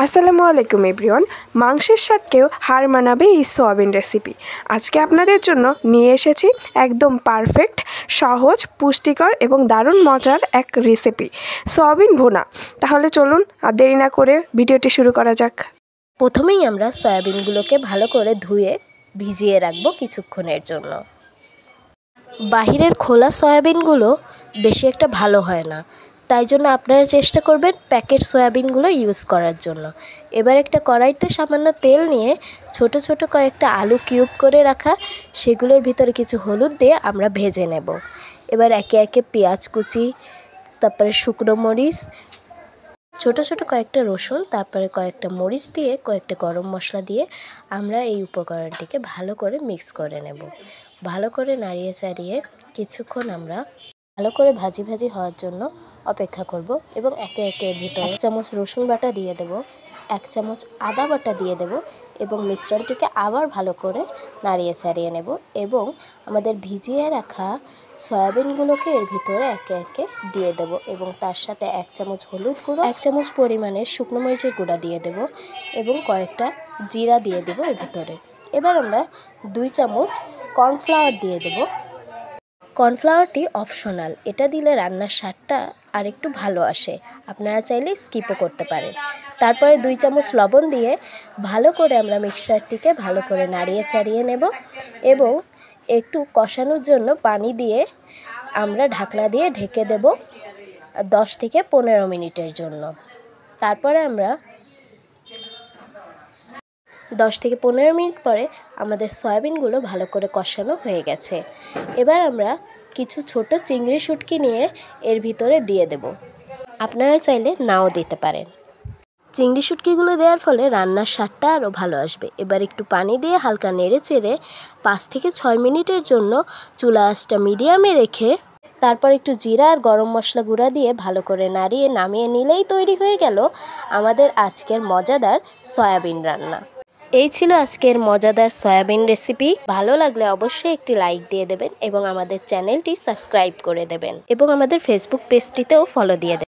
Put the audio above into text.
আসসালামু আলাইকুম এভরিওয়ান। মাংসের স্বাদকেও হার মানাবে এই সয়াবিন রেসিপি। আজকে আপনাদের জন্য নিয়ে এসেছি একদম পারফেক্ট, সহজ, পুষ্টিকর এবং দারুণ মজার এক রেসিপি, সয়াবিন ভুনা। তাহলে চলুন আর দেরি না করে ভিডিওটি শুরু করা যাক। প্রথমেই আমরা সয়াবিনগুলোকে ভালো করে ধুয়ে ভিজিয়ে রাখবো কিছুক্ষণের জন্য। বাহিরের খোলা সয়াবিনগুলো বেশি একটা ভালো হয় না, তাই জন্য আপনারা চেষ্টা করবেন প্যাকেট সয়াবিনগুলো ইউজ করার জন্য। এবার একটা কড়াইতে সামান্য তেল নিয়ে ছোট ছোট কয়েকটা আলু কিউব করে রাখা, সেগুলোর ভিতরে কিছু হলুদ দিয়ে আমরা ভেজে নেব। এবার একে একে পেঁয়াজ কুচি, তারপরে শুকনো মরিচ, ছোট ছোট কয়েকটা রসুন, তারপরে কয়েকটা মরিচ দিয়ে কয়েকটা গরম মশলা দিয়ে আমরা এই উপকরণটিকে ভালো করে মিক্স করে নেব। ভালো করে নাড়িয়ে চাড়িয়ে কিছুক্ষণ আমরা ভালো করে ভাজি ভাজি হওয়ার জন্য অপেক্ষা করব এবং একে একে এর ভিতরে 1 চামচ রসুন বাটা দিয়ে দেব, 1 চামচ আদা বাটা দিয়ে দেব এবং মিশ্রণটিকে আবার ভালো করে নাড়িয়ে চাড়িয়ে নেব এবং আমাদের ভিজিয়ে রাখা সয়াবিনগুলোকে এর ভিতরে একে একে দিয়ে দেব এবং তার সাথে 1 চামচ হলুদ গুঁড়ো, 1 চামচ পরিমাণের শুকনো মরিচের গুঁড়া দিয়ে দেব এবং কয়েকটা জিরা দিয়ে দেব এর ভিতরে। এবার আমরা 2 চামচ কর্নফ্লাওয়ার দিয়ে দেব। কর্নফ্লাওয়ারটি অপশনাল, এটা দিলে রান্নার স্বাদটা আরেকটু ভালো আসে, আপনারা চাইলে স্কিপও করতে পারেন। তারপরে 2 চামচ লবণ দিয়ে ভালো করে আমরা মিক্সচারটিকে ভালো করে নাড়িয়ে চাড়িয়ে নেব এবং একটু কষানোর জন্য পানি দিয়ে আমরা ঢাকনা দিয়ে ঢেকে দেব 10 থেকে 15 মিনিটের জন্য। তারপরে আমরা 10 থেকে 15 মিনিট পরে আমাদের সয়াবিনগুলো ভালো করে কষানো হয়ে গেছে। এবার আমরা কিছু ছোট চিংড়ি শুটকি নিয়ে এর ভিতরে দিয়ে দেব, আপনারা চাইলে নাও দিতে পারেন। চিংড়ি শুটকিগুলো দেওয়ার ফলে রান্নার স্বাদটা আরও ভালো আসবে। এবার একটু পানি দিয়ে হালকা নেড়ে চেড়ে 5 থেকে 6 মিনিটের জন্য চুলা আঁচটা মিডিয়ামে রেখে তারপর একটু জিরা আর গরম মশলা গুঁড়া দিয়ে ভালো করে নাড়িয়ে নামিয়ে নিলেই তৈরি হয়ে গেল আমাদের আজকের মজাদার সয়াবিন রান্না। এই ছিল আজকের মজাদার সয়াবিন রেসিপি। ভালো লাগলে অবশ্যই একটি লাইক দিয়ে দেবেন এবং আমাদের চ্যানেলটি সাবস্ক্রাইব করে দেবেন এবং আমাদের ফেসবুক পেজটিতেও ফলো দিয়ে দেবেন।